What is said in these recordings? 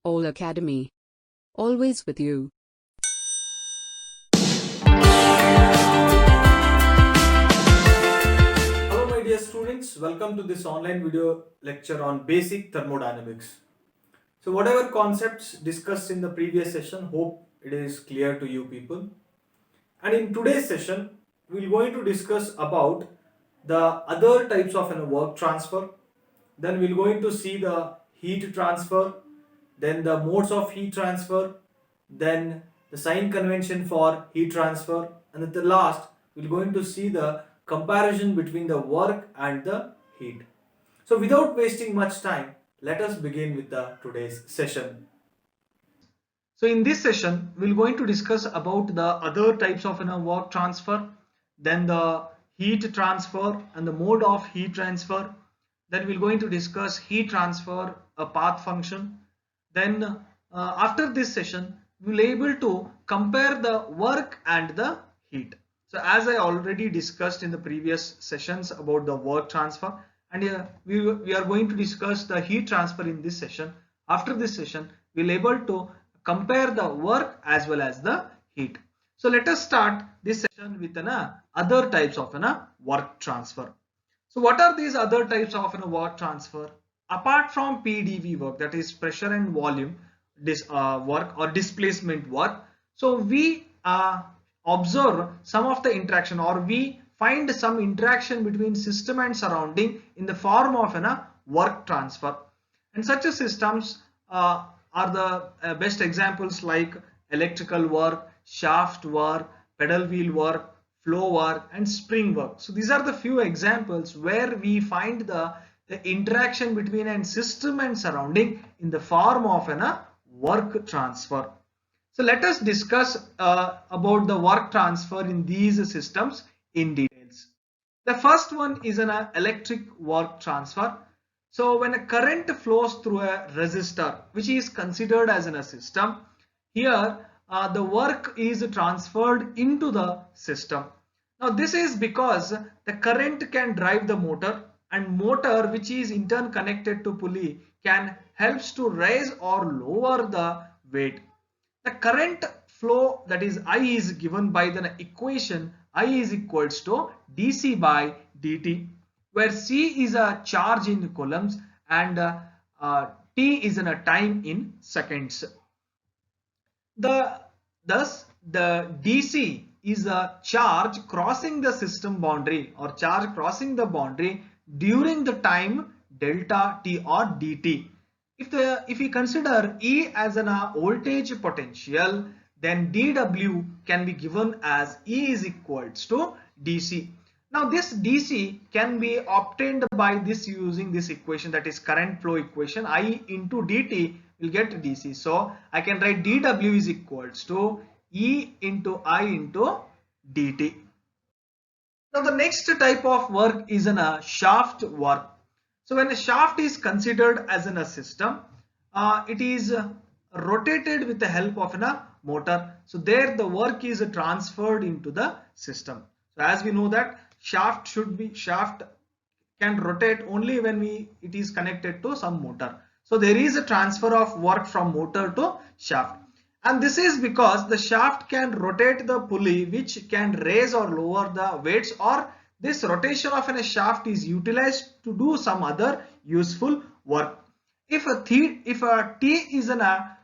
All Academy. Always with you. Hello my dear students, welcome to this online video lecture on basic thermodynamics. So whatever concepts discussed in the previous session, hope it is clear to you people. And in today's session, we are going to discuss about the other types of work transfer. Then we are going to see the heat transfer, then the modes of heat transfer, then the sign convention for heat transfer, and at the last we are going to see the comparison between the work and the heat. So without wasting much time, let us begin with the today's session. So in this session, we're going to discuss about the other types of work transfer, then the heat transfer and the mode of heat transfer. Then we're going to discuss heat transfer, a path function. Then after this session, we'll able to compare the work and the heat. So as I already discussed in the previous sessions about the work transfer, and we are going to discuss the heat transfer in this session. After this session, we'll able to compare the work as well as the heat. So let us start this session with other types of work transfer. So what are these other types of work transfer? Apart from PDV work, that is pressure and volume work or displacement work, so we observe some of the interaction, or we find some interaction between system and surrounding in the form of work transfer. And such systems are the best examples like electrical work, shaft work, pedal wheel work, flow work, and spring work. So these are the few examples where we find the interaction between a system and surrounding in the form of work transfer. So let us discuss about the work transfer in these systems in details. The first one is an electric work transfer. So when a current flows through a resistor, which is considered as in a system, here the work is transferred into the system. Now this is because the current can drive the motor, and motor, which is in turn connected to pulley, can helps to raise or lower the weight. The current flow, that is I, is given by the equation I is equals to dc by dt, where c is a charge in coulombs and t is in a time in seconds. Thus the dc is a charge crossing the system boundary, or charge crossing the boundary during the time delta t or dt. If we consider E as an voltage potential, then dW can be given as E is equals to dc. Now this dc can be obtained by this using this equation, that is current flow equation. I into dt will get dc. So I can write dW is equals to E into I into dt. Now the next type of work is a shaft work. So when a shaft is considered as in a system, it is rotated with the help of a motor. So there the work is transferred into the system. So as we know that shaft can rotate only when it is connected to some motor. So there is a transfer of work from motor to shaft. And this is because the shaft can rotate the pulley, which can raise or lower the weights, or this rotation of a shaft is utilized to do some other useful work. If a T is a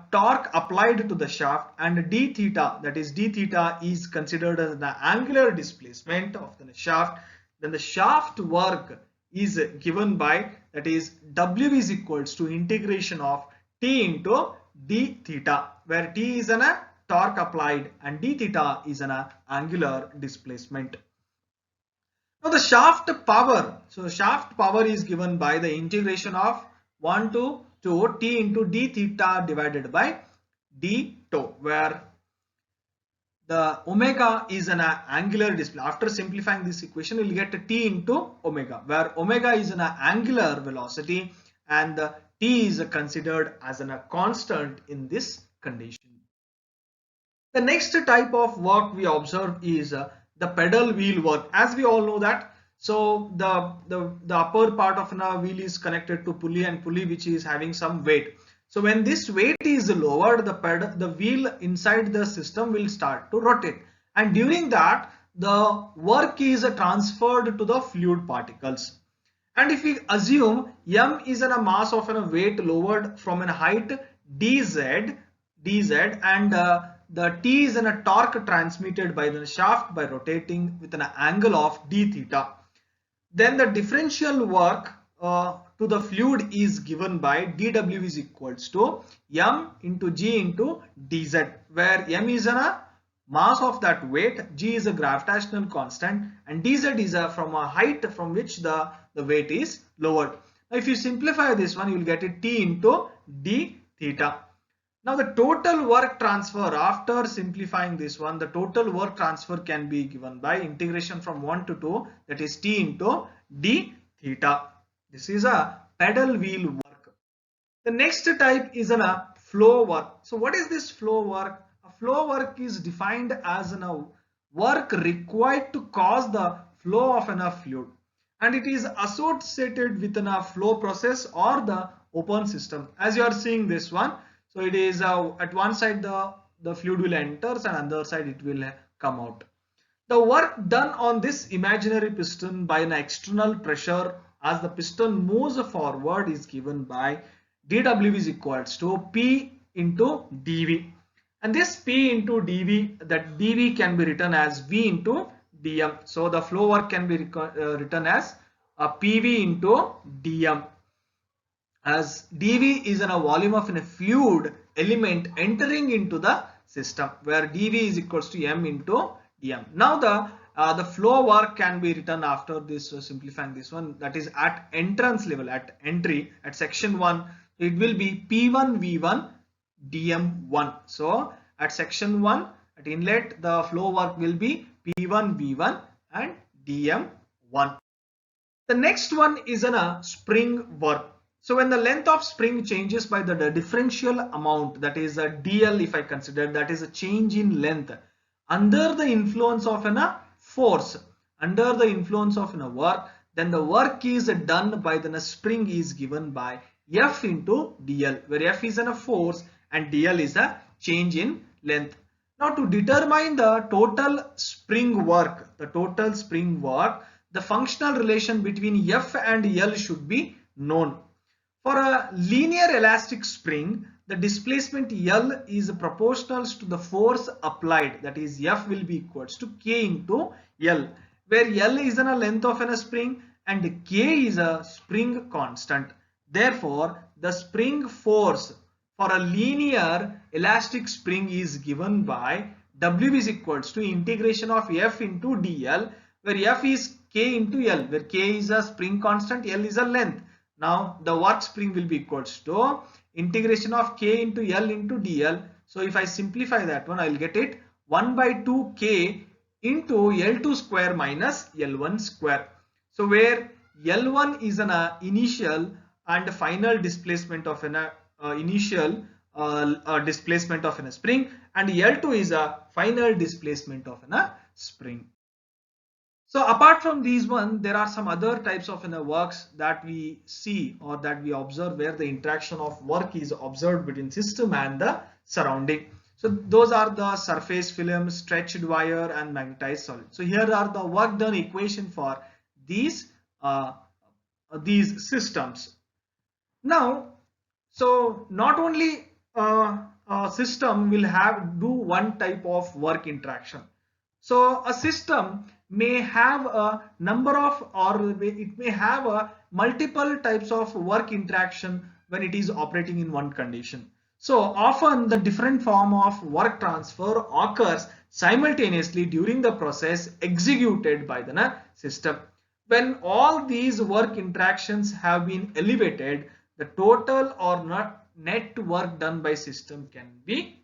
torque applied to the shaft, and d theta, that is d theta is considered as the angular displacement of the shaft, then the shaft work is given by, that is W is equals to integration of T into d theta, where T is an torque applied and d theta is an angular displacement. Now the shaft power, so shaft power is given by the integration of 1 to 2 T into d theta divided by d tau, where the omega is an angular displacement. After simplifying this equation, we will get T into omega, where omega is an angular velocity and the T is considered as a constant in this condition. The next type of work we observe is the pedal wheel work. As we all know that, so the upper part of a wheel is connected to pulley, and pulley which is having some weight. So when this weight is lowered, the wheel inside the system will start to rotate, and during that the work is transferred to the fluid particles. And if we assume m is a mass of a weight lowered from a height dz, and the t is a torque transmitted by the shaft by rotating with an angle of d theta, then the differential work to the fluid is given by dw is equals to m into g into dz, where m is a mass of that weight, g is a gravitational constant, and dz is from a height from which the weight is lowered. Now if you simplify this one, you will get it t into d theta. Now the total work transfer, after simplifying this one, the total work transfer can be given by integration from 1 to 2, that is t into d theta. This is a pedal wheel work. The next type is a flow work. So what is this flow work? A flow work is defined as a work required to cause the flow of a fluid, and it is associated with a flow process or the open system. As you are seeing this one, so it is at one side the fluid will enter and other side it will come out. The work done on this imaginary piston by an external pressure as the piston moves forward is given by dw is equals to p into dv, and this p into dv, that dv can be written as v into dm. So the flow work can be written as pv into dm, as dv is a volume of a fluid element entering into the system, where dv is equals to m into dm. Now the flow work can be written after this, simplifying this one, that is at entrance level, at entry, at section 1, it will be p1 v1 dm1. So at section 1, at inlet, the flow work will be p1 v1 and dm1. The next one is a spring work. So when the length of spring changes by the differential amount, that is a dl, if I consider, that is a change in length under the influence of a force, under the influence of a work, then the work is done by the spring is given by F into dl, where F is a force and dl is a change in length. Now to determine the total spring work, the functional relation between F and L should be known. For a linear elastic spring, the displacement L is proportional to the force applied, that is F will be equals to K into L, where L is a length of a spring and K is a spring constant. Therefore, the spring force for a linear elastic spring is given by W is equals to integration of F into dl, where F is K into L, where K is a spring constant, L is a length. Now the work spring will be equals to integration of K into L into dl. So if I simplify that one, I will get it 1 by 2 K into L2 square minus L1 square. So where L1 is an initial and final displacement of an initial displacement of a spring, and L2 is a final displacement of a spring. So apart from these one, there are some other types of works that we see or that we observe, where the interaction of work is observed between system and the surrounding. So those are the surface film, stretched wire and magnetized solid. So here are the work done equation for these systems. Now, so not only a system will do one type of work interaction. So a system may have a number of, or it may have a multiple types of work interaction when it is operating in one condition. So often the different form of work transfer occurs simultaneously during the process executed by the system. When all these work interactions have been elevated, the total or net work done by system can be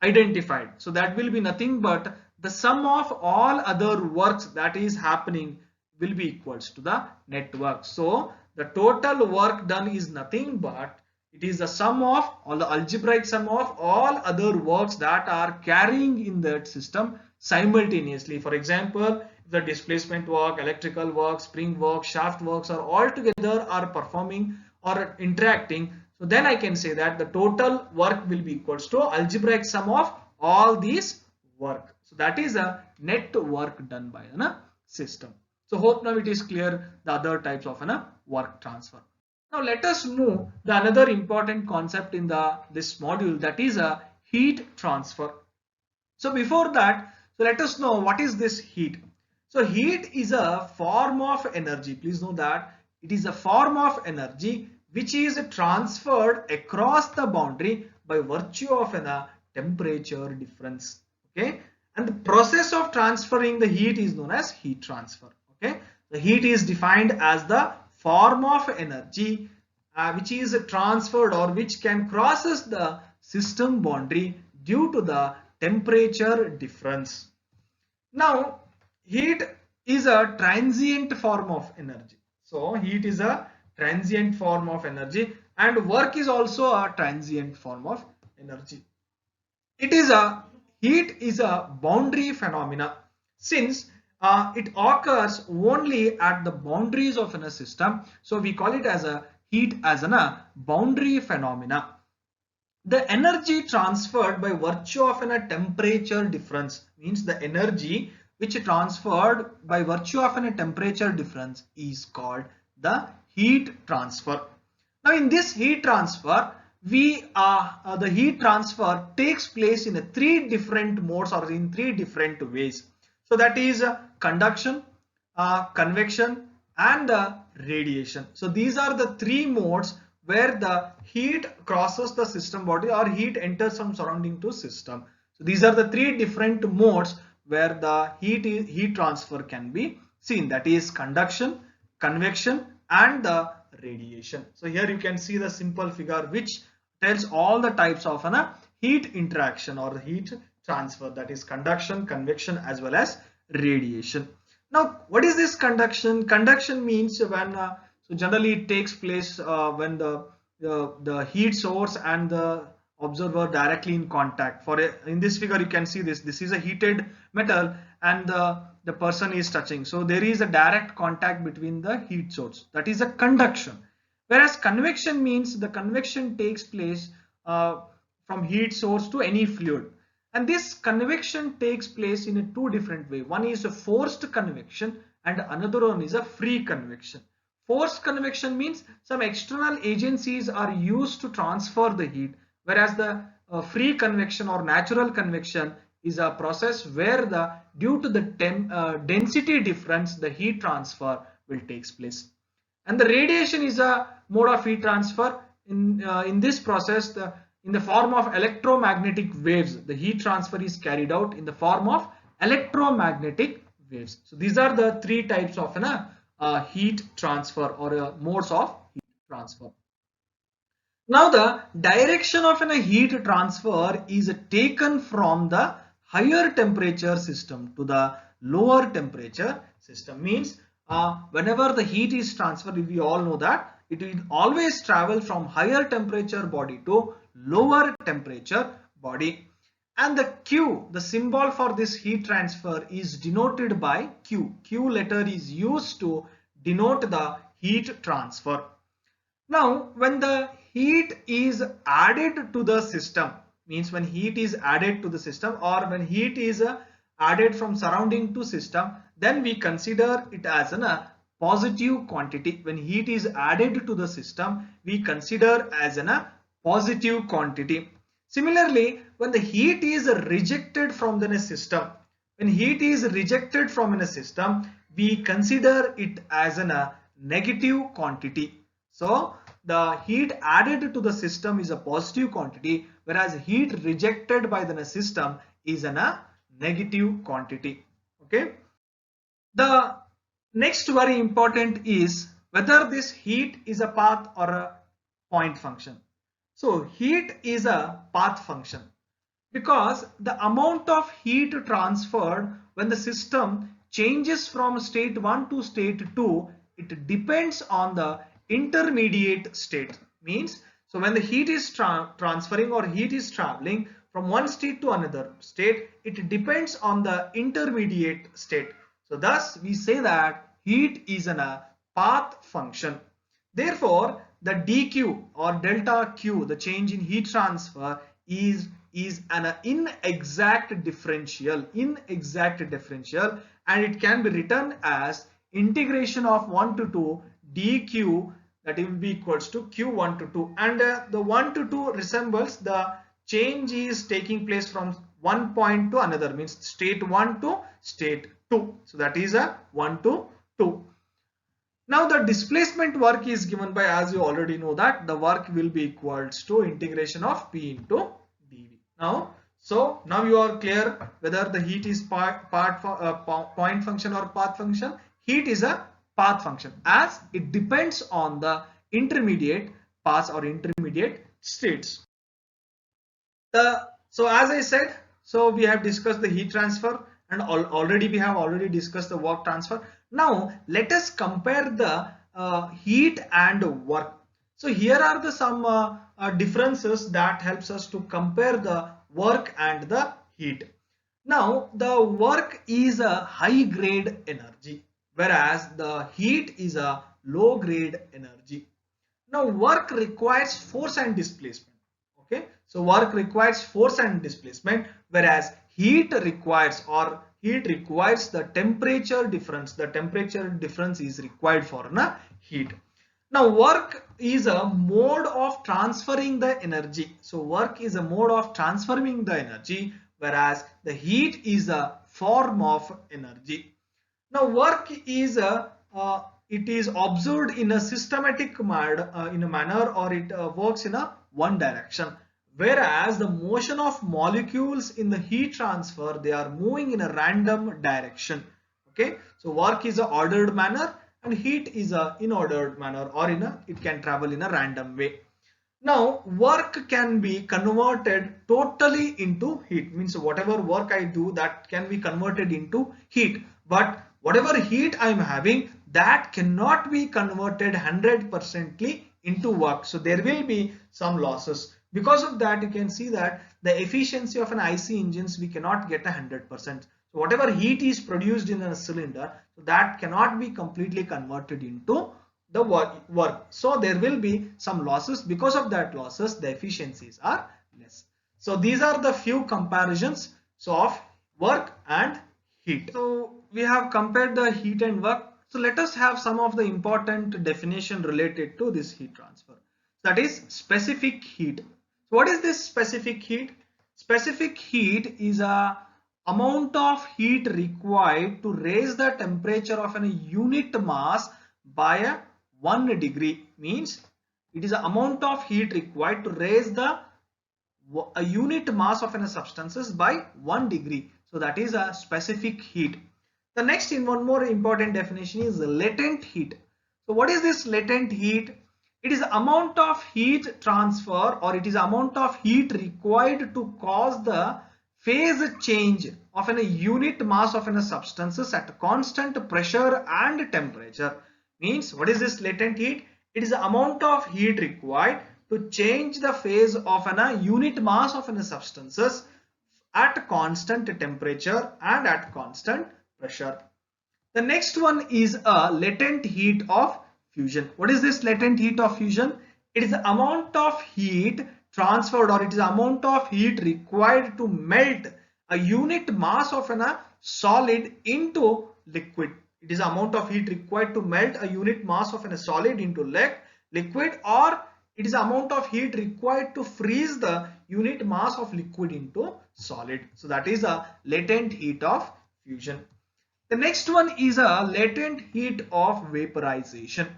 identified. So that will be nothing but the sum of all other works that is happening will be equals to the net work. So the total work done is nothing but it is the sum of all the algebraic sum of all other works that are carrying in that system simultaneously. For example, the displacement work, electrical work, spring work, shaft works are all together are performing or interacting. So then I can say that the total work will be equals to algebraic sum of all these work. So that is a net work done by a system. So hope now it is clear the other types of work transfer. Now let us move the another important concept in this module, that is a heat transfer. So before that, so let us know what is this heat. So heat is a form of energy. Please know that it is a form of energy which is transferred across the boundary by virtue of a temperature difference. Okay, and the process of transferring the heat is known as heat transfer. Okay, the heat is defined as the form of energy which is transferred or which can crosses the system boundary due to the temperature difference. Now heat is a transient form of energy. So heat is a transient form of energy and work is also a transient form of energy. Heat is a boundary phenomena since it occurs only at the boundaries of a system. So we call it as a heat as a boundary phenomena. The energy transferred by virtue of a temperature difference, means the energy which transferred by virtue of a temperature difference is called the heat transfer. Now in this heat transfer, the heat transfer takes place in three different modes or in three different ways. So that is conduction, convection and radiation. So these are the three modes where the heat crosses the system body or heat enters from surrounding to system. So these are the three different modes where the heat transfer can be seen, that is conduction, convection and the radiation. So here you can see the simple figure which tells all the types of heat interaction or the heat transfer, that is conduction, convection as well as radiation. Now what is this conduction? Conduction means when so generally it takes place when the heat source and the observer directly in contact. In this figure you can see this is a heated metal and the person is touching. So there is a direct contact between the heat source, that is a conduction. Whereas convection means the convection takes place from heat source to any fluid. And this convection takes place in two different ways. One is a forced convection and another one is a free convection. Forced convection means some external agencies are used to transfer the heat, whereas the free convection or natural convection is a process where due to the density difference the heat transfer will take place. And the radiation is a mode of heat transfer. In this process, in the form of electromagnetic waves, the heat transfer is carried out in the form of electromagnetic waves. So these are the three types of heat transfer or modes of heat transfer. Now the direction of a heat transfer is taken from the higher temperature system to the lower temperature system. Means whenever the heat is transferred, we all know that it will always travel from higher temperature body to lower temperature body. And the Q, the symbol for this heat transfer is denoted by Q. Q letter is used to denote the heat transfer. Now when the heat is added to the system, means when heat is added to the system or when heat is added from surrounding to system, then we consider it as a positive quantity. When heat is added to the system, we consider as a positive quantity. Similarly, when the heat is rejected from the system, when heat is rejected from a system, we consider it as a negative quantity. So the heat added to the system is a positive quantity, whereas heat rejected by the system is a negative quantity. Okay. The next very important is whether this heat is a path or a point function. So heat is a path function because the amount of heat transferred when the system changes from state 1 to state 2, it depends on the intermediate state. Means so when the heat is transferring or heat is traveling from one state to another state, it depends on the intermediate state. So thus we say that heat is a path function. Therefore the dq or delta q, the change in heat transfer, is an inexact differential, and it can be written as integration of 1 to 2 dq, that will be equals to q1 to 2, and the 1 to 2 resembles the change is taking place from one point to another, means state 1 to state 2. So that is a 1 to 2. Now the displacement work is given by, as you already know, that the work will be equals to integration of P into dV. So now you are clear whether the heat is point function or path function. Heat is a path function as it depends on the intermediate paths or intermediate states. So as I said, so we have discussed the heat transfer, and already we have discussed the work transfer. Now let us compare the heat and work. So here are the some differences that helps us to compare the work and the heat. Now the work is a high grade energy, whereas the heat is a low grade energy. Now work requires force and displacement. Okay, so work requires force and displacement, whereas heat requires the temperature difference. The temperature difference is required for heat. Now work is a mode of transferring the energy. So work is a mode of transferring the energy, whereas the heat is a form of energy. Now work is it is observed in a systematic manner, or it works in a one direction, whereas the motion of molecules in the heat transfer, they are moving in a random direction. Okay, so work is a ordered manner and heat is a inordered manner, or it can travel in a random way. Now work can be converted totally into heat, means whatever work I do, that can be converted into heat, but whatever heat I am having, that cannot be converted 100% into work. So there will be some losses. Because of that, you can see that the efficiency of an IC engines, we cannot get 100%. So whatever heat is produced in a cylinder, so that cannot be completely converted into the work. So there will be some losses. Because of that losses, the efficiencies are less. So these are the few comparisons of work and heat. So we have compared the heat and work. So let us have some of the important definition related to this heat transfer. That is specific heat. So what is this specific heat? Specific heat is a amount of heat required to raise the temperature of a unit mass by 1 degree. Means it is the amount of heat required to raise the a unit mass of a substances by 1 degree. So that is a specific heat. The next one more important definition is latent heat. So what is this latent heat? It is the amount of heat transfer, or it is the amount of heat required to cause the phase change of a unit mass of a substances at constant pressure and temperature. Means what is this latent heat? It is the amount of heat required to change the phase of a unit mass of a substances at constant temperature and at constant pressure. The next one is a latent heat of fusion. What is this latent heat of fusion? It is the amount of heat transferred, or it is the amount of heat required to melt a unit mass of a solid into liquid. It is the amount of heat required to melt a unit mass of a solid into liquid, or it is the amount of heat required to freeze the unit mass of liquid into solid. So that is a latent heat of fusion. The next one is a latent heat of vaporization.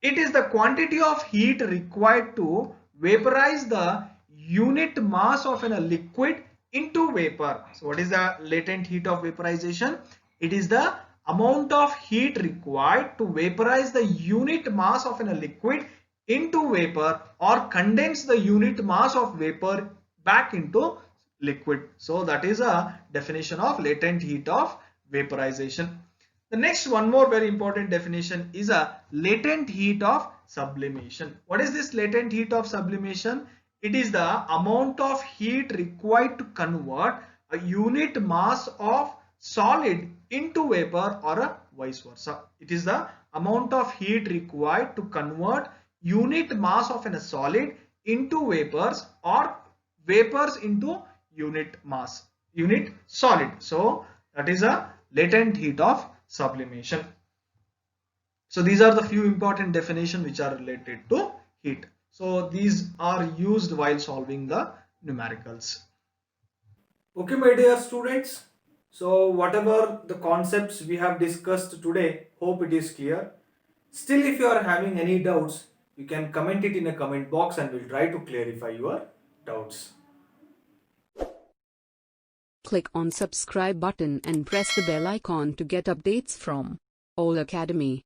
It is the quantity of heat required to vaporize the unit mass of a liquid into vapor. So what is the latent heat of vaporization? It is the amount of heat required to vaporize the unit mass of a liquid into vapor, or condense the unit mass of vapor back into liquid. So that is a definition of latent heat of vaporization. The next one more very important definition is a latent heat of sublimation. What is this latent heat of sublimation? It is the amount of heat required to convert a unit mass of solid into vapor, or a vice versa. It is the amount of heat required to convert unit mass of a solid into vapors or vapors into unit mass, unit solid. So that is a latent heat of sublimation. So these are the few important definitions which are related to heat. So these are used while solving the numericals. Okay, my dear students. So whatever the concepts we have discussed today, hope it is clear. Still, if you are having any doubts, you can comment it in a comment box and we'll try to clarify your doubts. Click on subscribe button and press the bell icon to get updates from All Academy.